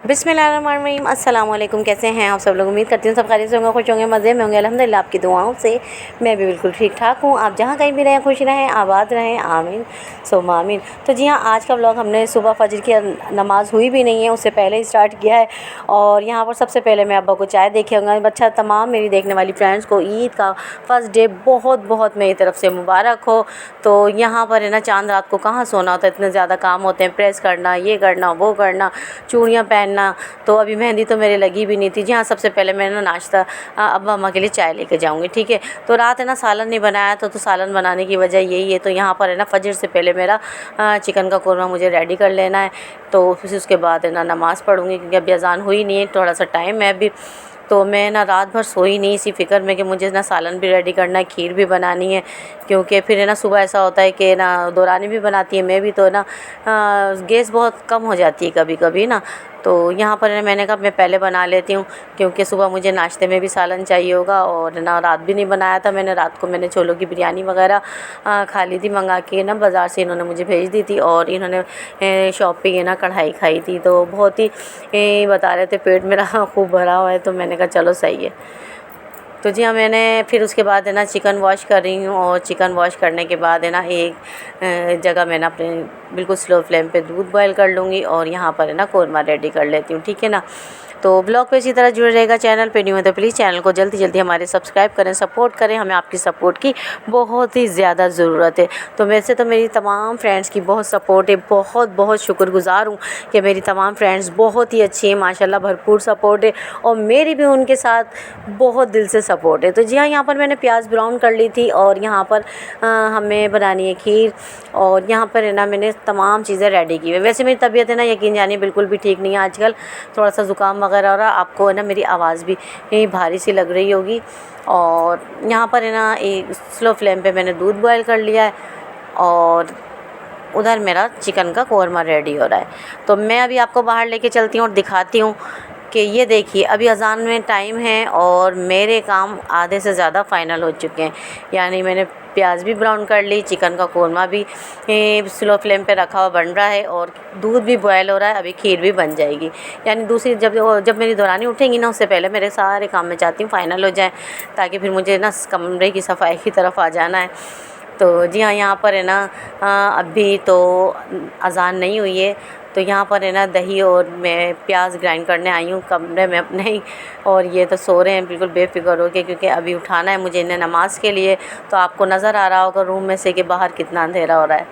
बिस्मिल्लाहिर्रहमानिर्रहीम, अस्सलाम वालेकुम। कैसे हैं आप सब लोग? उम्मीद करती हूँ सब खैरियत से होंगे, खुश होंगे, मज़े में होंगे। अल्हम्दुलिल्लाह आपकी दुआओं से मैं भी बिल्कुल ठीक ठाक हूँ। आप जहाँ कहीं भी रहें खुश रहें, आबाद रहें, आमीन सुम्मा आमीन। तो जी हाँ, आज का व्लॉग हमने सुबह फजर की नमाज़ हुई भी नहीं है उससे पहले ही स्टार्ट किया है। और यहाँ पर सबसे पहले मैं अब्बा को चाय देखे होंगे। अच्छा, तमाम मेरी देखने वाली फ्रेंड्स को ईद का फ़र्स्ट डे बहुत बहुत मेरी तरफ़ से मुबारक हो। तो यहाँ पर है ना, चांद रात को कहाँ सोना होता है, इतने ज़्यादा काम होते हैं, प्रेस करना, ये करना, वो करना, चूड़ियाँ पहनना। तो अभी मेहंदी तो मेरे लगी भी नहीं थी। जी हाँ, सबसे पहले मैं ना नाश्ता अब्बा अम्मा के लिए चाय लेके जाऊँगी, ठीक है। तो रात है ना सालन नहीं बनाया तो सालन बनाने की वजह यही है। तो यहाँ पर है ना फजर से पहले मेरा चिकन का कोरमा मुझे रेडी कर लेना है। तो फिर उसके बाद है ना नमाज़ पढ़ूँगी, क्योंकि अभी अज़ान हुई नहीं है, थोड़ा सा टाइम है अभी। तो मैं ना रात भर सोई नहीं इसी फ़िक्र में कि मुझे ना सालन भी रेडी करना है, खीर भी बनानी है, क्योंकि फिर है ना सुबह ऐसा होता है कि ना दौरानी भी बनाती है मैं भी, तो ना गैस बहुत कम हो जाती है कभी कभी ना। तो यहाँ पर मैंने कहा मैं पहले बना लेती हूँ, क्योंकि सुबह मुझे नाश्ते में भी सालन चाहिए होगा। और ना रात भी नहीं बनाया था मैंने, रात को मैंने छोलों की बिरयानी वगैरह खा ली थी मंगा के ना, बाज़ार से इन्होंने मुझे भेज दी थी। और इन्होंने शॉप पे ये ना कढ़ाई खाई थी, तो बहुत ही बता रहे थे पेट मेरा खूब भरा हुआ है। तो मैंने कहा चलो सही है। तो जी हाँ, मैंने फिर उसके बाद है ना चिकन वॉश कर रही हूँ। और चिकन वॉश करने के बाद है ना एक जगह मैं ना अपने बिल्कुल स्लो फ्लेम पे दूध बॉयल कर लूँगी। और यहाँ पर है ना कोरमा रेडी कर लेती हूँ, ठीक है ना। तो ब्लॉग पे इसी तरह जुड़े रहेगा। चैनल पे न्यू है तो प्लीज़ चैनल को जल्दी जल्दी हमारे सब्सक्राइब करें, सपोर्ट करें। हमें आपकी सपोर्ट की बहुत ही ज़्यादा ज़रूरत है। तो वैसे तो मेरी तमाम फ्रेंड्स की बहुत सपोर्ट है, बहुत बहुत शुक्रगुज़ार हूँ कि मेरी तमाम फ्रेंड्स बहुत ही अच्छी हैं माशाल्लाह, भरपूर सपोर्ट है। और मेरी भी उनके साथ बहुत दिल से सपोर्ट है। तो जी हाँ, यहाँ पर मैंने प्याज ब्राउन कर ली थी। और यहाँ पर हमें बनानी है खीर। और यहाँ पर है ना मैंने तमाम चीज़ें रेडी की हुई। वैसे मेरी तबीयत है ना यकीन जानिए बिल्कुल भी ठीक नहीं है आजकल, थोड़ा सा ज़ुकाम वगैरह हो रहा। आपको है ना मेरी आवाज़ भी भारी सी लग रही होगी। और यहाँ पर है ना एक स्लो फ्लेम पे मैंने दूध बॉयल कर लिया है। और उधर मेरा चिकन का कोरमा रेडी हो रहा है। तो मैं अभी आपको बाहर लेके चलती हूँ और दिखाती हूँ कि ये देखिए अभी अज़ान में टाइम है और मेरे काम आधे से ज़्यादा फ़ाइनल हो चुके हैं। यानी मैंने प्याज भी ब्राउन कर ली, चिकन का कोरमा भी स्लो फ्लेम पे रखा हुआ बन रहा है, और दूध भी बॉयल हो रहा है, अभी खीर भी बन जाएगी। यानी दूसरी जब मेरी दौरानी उठेंगी ना उससे पहले मेरे सारे काम मैं चाहती हूँ फ़ाइनल हो जाए, ताकि फिर मुझे ना कमरे की सफाई की तरफ आ जाना है। तो जी हाँ, यहाँ पर है ना अभी तो अज़ान नहीं हुई है। तो यहाँ पर है ना दही और मैं प्याज ग्राइंड करने आई हूँ कमरे में अपने ही। और ये तो सो रहे हैं बिल्कुल बेफिक्र हो के, क्योंकि अभी उठाना है मुझे इन्हें नमाज़ के लिए। तो आपको नज़र आ रहा होगा रूम में से कि बाहर कितना अंधेरा हो रहा है,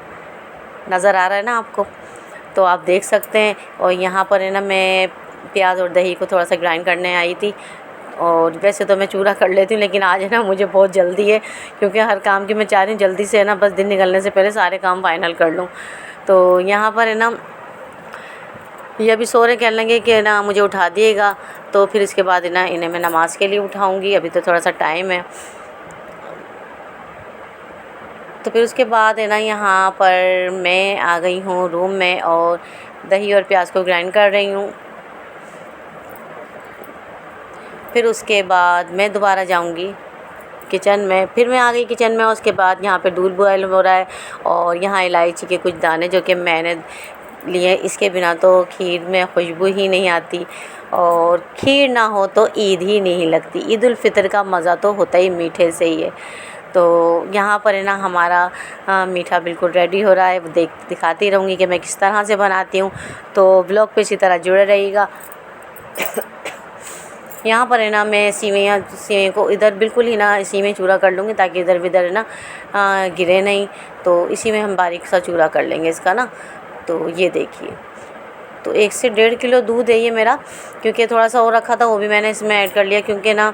नज़र आ रहा है ना आपको, तो आप देख सकते हैं। और यहाँ पर है ना मैं प्याज और दही को थोड़ा सा ग्राइंड करने आई थी। और वैसे तो मैं चूरा कर लेती हूँ, लेकिन आज है ना मुझे बहुत जल्दी है, क्योंकि हर काम की मैं चाह रही हूँ जल्दी से है ना बस दिन निकलने से पहले सारे काम फाइनल कर लूँ। तो यहाँ पर है ना ये अभी सो रहे, कहने लगे कि ना मुझे उठा दिएगा। तो फिर इसके बाद है ना इन्हें मैं नमाज़ के लिए उठाऊँगी, अभी तो थोड़ा सा टाइम है। तो फिर उसके बाद है ना यहाँ पर मैं आ गई हूँ रूम में और दही और प्याज को ग्राइंड कर रही हूँ। फिर उसके बाद मैं दोबारा जाऊँगी किचन में, फिर मैं आ गई किचन में। उसके बाद यहाँ पे दूध बॉयल हो रहा है, और यहाँ इलायची के कुछ दाने जो कि मैंने लिए, इसके बिना तो खीर में खुशबू ही नहीं आती। और खीर ना हो तो ईद ही नहीं लगती। ईद उल फितर का मज़ा तो होता ही मीठे से ही है। तो यहाँ पर है ना हमारा मीठा बिल्कुल रेडी हो रहा है। दिखाती रहूँगी कि मैं किस तरह से बनाती हूँ। तो ब्लॉग पे इसी तरह जुड़े रहिएगा। यहाँ पर है ना मैं सीवई को इधर बिल्कुल ही ना इसी में चूरा कर लूँगी, ताकि इधर विधर है ना गिरे नहीं। तो इसी में हम बारीक सा चूरा कर लेंगे इसका ना। तो ये देखिए, तो 1 से 1.5 किलो दूध है ये मेरा, क्योंकि थोड़ा सा और रखा था वो भी मैंने इसमें ऐड कर लिया, क्योंकि ना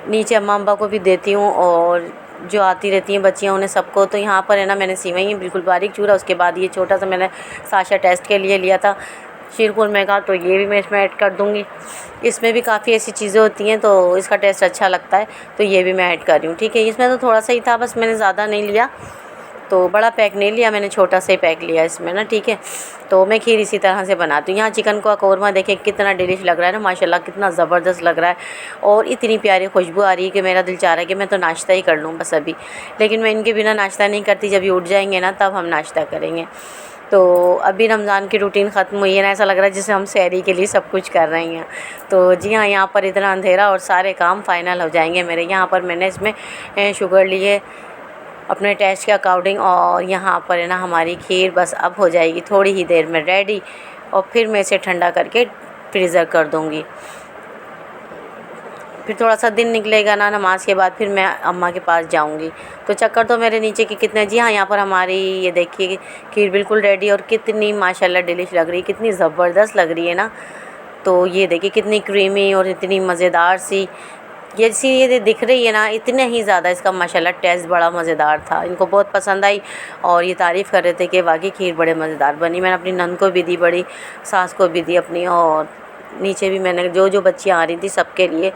नीचे अम्मा अब्बा को भी देती हूँ और जो आती रहती हैं बच्चियाँ उन्हें सबको। तो यहाँ पर है ना मैंने सीवई बिल्कुल बारीक चूरा। उसके बाद ये छोटा सा मैंने साशा टेस्ट के लिए लिया था शीरकुरमे का, तो ये भी मैं इसमें ऐड कर दूँगी। इसमें भी काफ़ी ऐसी चीज़ें होती हैं तो इसका टेस्ट अच्छा लगता है, तो ये भी मैं ऐड कर रही हूँ, ठीक है। इसमें तो थोड़ा सा ही था बस, मैंने ज़्यादा नहीं लिया, तो बड़ा पैक नहीं लिया मैंने, छोटा सा ही पैक लिया इसमें ना, ठीक है। तो मैं खीर इसी तरह से बनाती हूँ। यहाँ चिकन का कोरमा देखें कितना डिलिश लग रहा है ना, माशाल्लाह कितना ज़बरदस्त लग रहा है। और इतनी प्यारी खुशबू आ रही है कि मेरा दिल चाह रहा है कि मैं तो नाश्ता ही कर लूँ बस अभी। लेकिन मैं इनके बिना नाश्ता नहीं करती, जब ये उठ जाएंगे ना तब हम नाश्ता करेंगे। तो अभी रमज़ान की रूटीन ख़त्म हुई है ना, ऐसा लग रहा है जैसे हम सहरी के लिए सब कुछ कर रही हैं। तो जी हाँ, यहाँ पर इतना अंधेरा और सारे काम फ़ाइनल हो जाएंगे मेरे। यहाँ पर मैंने इसमें शुगर लिए अपने टेस्ट के अकॉर्डिंग, और यहाँ पर है ना हमारी खीर बस अब हो जाएगी थोड़ी ही देर में रेडी, और फिर मैं इसे ठंडा करके फ्रीज़र कर दूँगी। फिर थोड़ा सा दिन निकलेगा ना नमाज के बाद, फिर मैं अम्मा के पास जाऊंगी। तो चक्कर तो मेरे नीचे की कितने, जी हाँ, यहाँ पर हमारी ये देखिए खीर बिल्कुल रेडी, और कितनी माशाल्लाह डिलिश लग रही है, कितनी ज़बरदस्त लग रही है ना। तो ये देखिए कितनी क्रीमी और इतनी मज़ेदार सी ये दिख रही है ना, इतने ही ज़्यादा इसका माशाल्लाह टेस्ट बड़ा मज़ेदार था। इनको बहुत पसंद आई और ये तारीफ़ कर रहे थे कि वाकई खीर बड़े मज़ेदार बनी। मैंने अपनी नंद को भी दी, बड़ी सास को भी दी अपनी, और नीचे भी मैंने जो बच्चियाँ आ रही थी सबके लिए।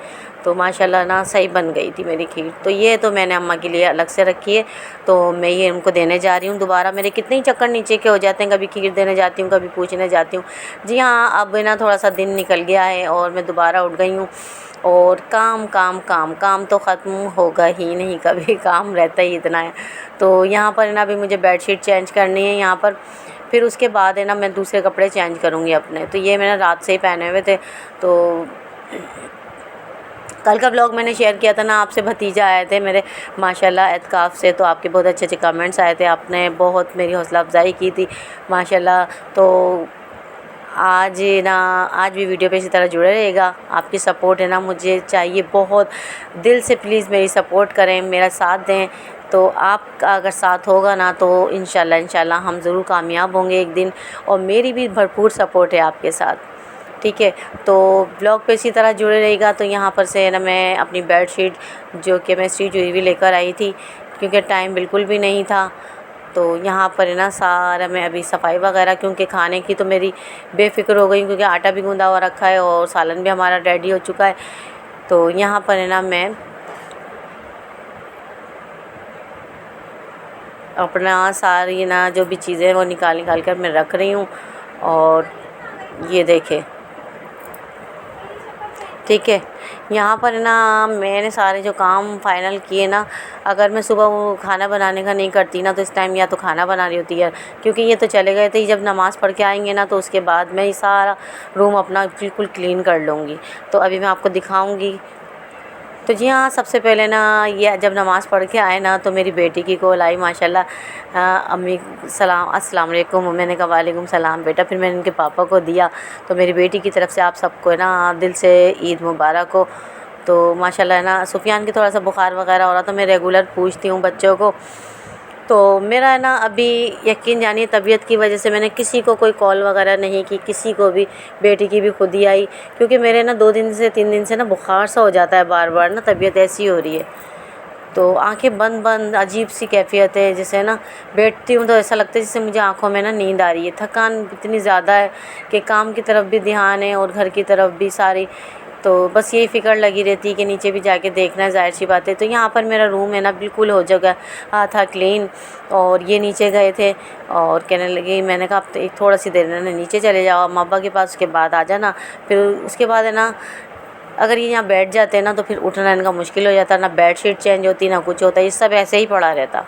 तो माशाल्लाह ना सही बन गई थी मेरी खीर। तो ये तो मैंने अम्मा के लिए अलग से रखी है, तो मैं ये उनको देने जा रही हूँ दोबारा। मेरे कितने ही चक्कर नीचे के हो जाते हैं, कभी खीर देने जाती हूँ, कभी पूछने जाती हूँ। जी हाँ, अब ना थोड़ा सा दिन निकल गया है और मैं दोबारा उठ गई हूँ, और काम काम काम काम तो ख़त्म होगा ही नहीं, कभी काम रहता ही इतना है। तो यहाँ पर ना अभी मुझे बेडशीट चेंज करनी है यहाँ पर, फिर उसके बाद है ना मैं दूसरे कपड़े चेंज करूँगी अपने। तो ये मैंने रात से ही पहने हुए थे। तो कल का ब्लॉग मैंने शेयर किया था ना आपसे, भतीजा आए थे मेरे माशाल्लाह एतकाफ़ से, तो आपके बहुत अच्छे अच्छे कमेंट्स आए थे, आपने बहुत मेरी हौसला अफजाई की थी माशाल्लाह। तो आज भी वीडियो पे इसी तरह जुड़े रहेगा। आपकी सपोर्ट है ना मुझे चाहिए बहुत, दिल से प्लीज़ मेरी सपोर्ट करें, मेरा साथ दें। तो आपका अगर साथ होगा ना तो इंशाल्लाह हम ज़रूर कामयाब होंगे एक दिन, और मेरी भी भरपूर सपोर्ट है आपके साथ, ठीक है। तो ब्लॉग पे इसी तरह जुड़े रहेगा। तो यहाँ पर से ना मैं अपनी बेडशीट जो कि मैं स्टिच हुई भी लेकर आई थी, क्योंकि टाइम बिल्कुल भी नहीं था। तो यहाँ पर है ना सारा मैं अभी सफाई वगैरह, क्योंकि खाने की तो मेरी बेफ़िक्र हो गई, क्योंकि आटा भी गूँधा हुआ रखा है और सालन भी हमारा रेडी हो चुका है। तो यहाँ पर है ना मैं अपना सारी ना जो भी चीज़ें वो निकाल कर मैं रख रही हूँ। और ये देखें, ठीक है। यहाँ पर ना मैंने सारे जो काम फ़ाइनल किए ना, अगर मैं सुबह वो खाना बनाने का नहीं करती ना, तो इस टाइम या तो खाना बना रही होती है, क्योंकि ये तो चले गए थे। जब नमाज़ पढ़ के आएंगे ना तो उसके बाद मैं ये सारा रूम अपना बिल्कुल क्लीन कर लूँगी। तो अभी मैं आपको दिखाऊँगी। तो जी हाँ, सबसे पहले ना ये जब नमाज़ पढ़ के आए ना तो मेरी बेटी की कॉल आई माशाल्लाह, अम्मी सलाम अस्सलाम वालेकुम। मैंने कहा वालेकुम सलाम बेटा। फिर मैंने उनके पापा को दिया। तो मेरी बेटी की तरफ से आप सबको है ना दिल से ईद मुबारक हो। तो माशाल्लाह है ना सुफियान की थोड़ा सा बुखार वगैरह हो रहा था, मैं रेगुलर पूछती हूँ बच्चों को। तो मेरा है ना अभी यकीन जानिए तबीयत की वजह से मैंने किसी को कोई कॉल वगैरह नहीं की, किसी को भी। बेटी की भी खुद ही आई, क्योंकि मेरे ना 2 दिन से 3 दिन से ना बुखार सा हो जाता है बार बार ना, तबीयत ऐसी हो रही है। तो आंखें बंद बंद अजीब सी कैफियत है, जैसे ना बैठती हूँ तो ऐसा लगता है जैसे मुझे आंखों में ना नींद आ रही है। थकान इतनी ज़्यादा है कि काम की तरफ भी ध्यान है और घर की तरफ भी सारी। तो बस यही फ़िक्र लगी रहती है कि नीचे भी जाके देखना है, ज़ाहिर सी बात है। तो यहाँ पर मेरा रूम है ना बिल्कुल हो जगह था क्लीन, और ये नीचे गए थे और कहने लगी, मैंने कहा अब तो एक थोड़ा सी देर में नीचे चले जाओ अम्मा अब्बा के पास, उसके बाद आ जाना। फिर उसके बाद है ना अगर ये यहाँ बैठ जाते हैं ना तो फिर उठना इनका मुश्किल हो जाता, ना बेडशीट चेंज होती ना कुछ होता, ये सब ऐसे ही पड़ा रहता।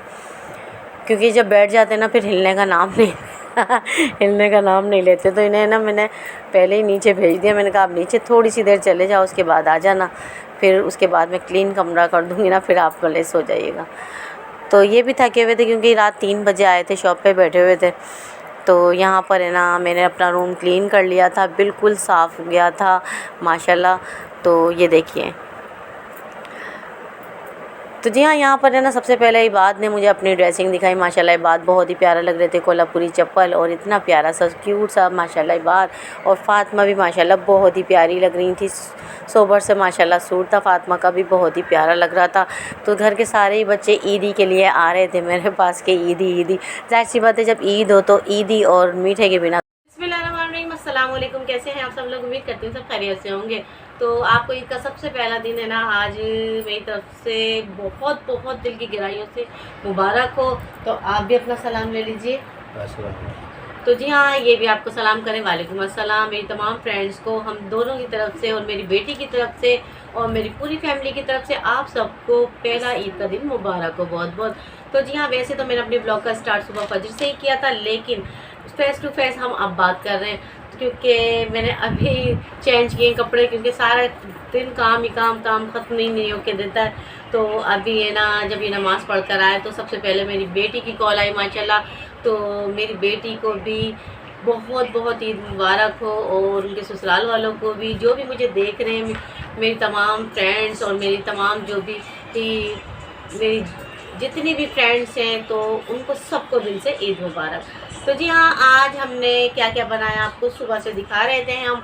क्योंकि जब बैठ जाते ना फिर हिलने का नाम नहीं हिलने का नाम नहीं लेते। तो इन्हें ना मैंने पहले ही नीचे भेज दिया। मैंने कहा आप नीचे थोड़ी सी देर चले जाओ, उसके बाद आ जाना। फिर उसके बाद मैं क्लीन कमरा कर दूँगी ना, फिर आप भले सो जाइएगा। तो ये भी थके हुए थे क्योंकि रात 3 बजे आए थे, शॉप पे बैठे हुए थे। तो यहाँ पर है ना मैंने अपना रूम क्लीन कर लिया था, बिल्कुल साफ़ हो गया था माशाल्लाह। तो ये देखिए। तो जी हाँ, यहाँ पर है ना सबसे पहले इबाद ने मुझे अपनी ड्रेसिंग दिखाई माशाल्लाह। इबाद बहुत ही प्यारा लग रहे थे, कोल्हापुरी चप्पल और इतना प्यारा सा क्यूट सा माशाल्लाह इबाद। और फ़ातिमा भी माशाल्लाह बहुत ही प्यारी लग रही थी, सोबर से माशाल्लाह सूट था। फ़ातिमा का भी बहुत ही प्यारा लग रहा था। तो घर के सारे ही बच्चे ईदी के लिए आ रहे थे मेरे पास के ईदी। ज़ाहिर सी बात है जब ईद हो तो ईदी और मीठे के बिना। अस्सलाम वालेकुम, कैसे हैं आप सब लोग? उम्मीद करती हूँ सब खैरियत से होंगे। तो आपको ईद का सबसे पहला दिन है ना, आज मेरी तरफ से बहुत बहुत दिल की गहराइयों से मुबारक हो। तो आप भी अपना सलाम ले लीजिए। तो जी हाँ, ये भी आपको सलाम करें, वालेकुम अस्सलाम। मेरी तमाम फ्रेंड्स को हम दोनों की तरफ से और मेरी बेटी की तरफ से और मेरी पूरी फैमिली की तरफ से आप सबको पहला ईद का दिन मुबारक हो बहुत बहुत। तो जी हाँ, वैसे तो मैंने अपने ब्लॉग का स्टार्ट सुबह फजर से ही किया था, लेकिन फेस टू फेस हम अब बात कर रहे हैं, क्योंकि मैंने अभी चेंज किए कपड़े, क्योंकि सारा दिन काम ही काम ख़त्म ही नहीं होके देता है। तो अभी है ना, जब ये नमाज़ पढ़ कर आए तो सबसे पहले मेरी बेटी की कॉल आई माशाल्लाह। तो मेरी बेटी को भी बहुत बहुत ईद मुबारक हो, और उनके ससुराल वालों को भी, जो भी मुझे देख रहे हैं, मेरी तमाम फ्रेंड्स और मेरी तमाम जो भी मेरी जितनी भी फ्रेंड्स हैं, तो उनको सबको दिल से ईद मुबारक। तो जी हाँ, आज हमने क्या क्या बनाया आपको सुबह से दिखा रहे थे हम।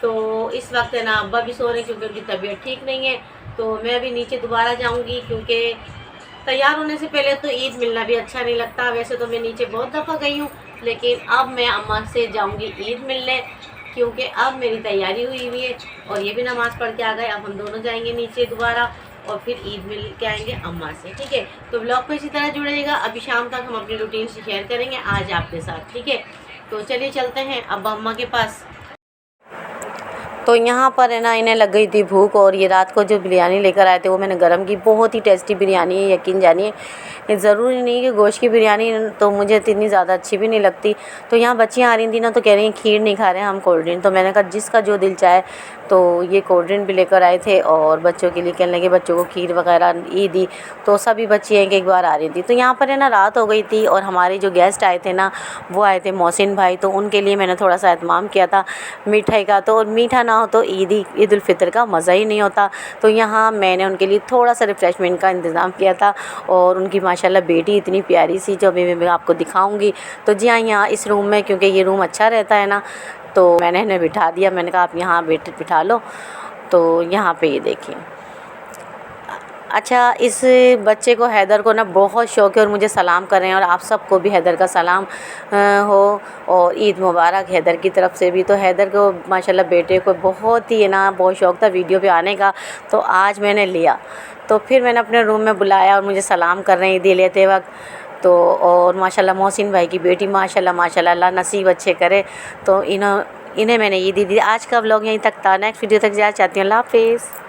तो इस वक्त है ना अब्बा भी सो रहे हैं, क्योंकि उनकी तबीयत ठीक नहीं है। तो मैं अभी नीचे दोबारा जाऊंगी, क्योंकि तैयार होने से पहले तो ईद मिलना भी अच्छा नहीं लगता। वैसे तो मैं नीचे बहुत दफ़ा गई हूँ, लेकिन अब मैं अम्मा से जाऊँगी ईद मिलने, क्योंकि अब मेरी तैयारी हुई हुई है और ये भी नमाज़ पढ़ के आ गए। अब हम दोनों जाएंगे नीचे दोबारा और फिर ईद मिल के आएंगे अम्मा से, ठीक है। तो ब्लॉग को इसी तरह जुड़ेगा। अभी शाम तक हम अपनी रूटीन से शेयर करेंगे आज आपके साथ, ठीक है। तो चलिए चलते हैं अब अम्मा के पास। तो यहाँ पर है ना, इन्हें लग गई थी भूख, और ये रात को जो बिरयानी लेकर आए थे वो मैंने गरम की। बहुत ही टेस्टी बिरयानी है, यकीन जानिए। ये ज़रूरी नहीं कि गोश्त की बिरयानी तो मुझे इतनी ज़्यादा अच्छी भी नहीं लगती। तो यहाँ बच्चियाँ आ रही थी ना, तो कह रही हैं खीर नहीं खा रहे हैं हम, कोल्ड ड्रिंक। तो मैंने कहा जिसका जो दिल चाहे। तो ये कोल्ड ड्रिंक भी लेकर आए थे, और बच्चों के लिए कहने लगे बच्चों को खीर वगैरह ईदी। तो सभी बच्चियाँ एक एक बार आ रही थी। तो यहाँ पर है ना रात हो गई थी, और हमारे जो गेस्ट आए थे ना, वो आए थे मोहसिन भाई। तो उनके लिए मैंने थोड़ा सा एहतमाम किया था मिठाई का। तो मीठा ना हो तो ईद उल फितर का मज़ा ही नहीं होता। तो यहाँ मैंने उनके लिए थोड़ा सा रिफ़्रेशमेंट का इंतज़ाम किया था, और उनकी माशाल्लाह बेटी इतनी प्यारी सी, जो अभी मैं आपको दिखाऊंगी। तो जी हाँ, यहाँ इस रूम में, क्योंकि ये रूम अच्छा रहता है ना, तो मैंने इन्हें बिठा दिया। मैंने कहा आप यहाँ बिठा लो। तो यहाँ पे ये देखिए। अच्छा, इस बच्चे को, हैदर को ना बहुत शौक़ है, और मुझे सलाम कर रहे हैं, और आप सबको भी हैदर का सलाम हो, और ईद मुबारक हैदर की तरफ से भी। तो हैदर को माशाल्लाह बेटे को बहुत ही है ना, बहुत शौक़ था वीडियो पे आने का। तो आज मैंने लिया, तो फिर मैंने अपने रूम में बुलाया, और मुझे सलाम कर रहे हैं ईदी लेते वक्त। तो और माशाल्लाह मोहसिन भाई की बेटी माशाल्लाह माशाल्लाह, अल्लाह नसीब अच्छे करे। तो इन्हें मैंने ईदी दी। आज का व्लॉग यहीं तक था। नेक्स्ट वीडियो तक जाना चाहती हूँ। अल्लाह हाफ़िज़।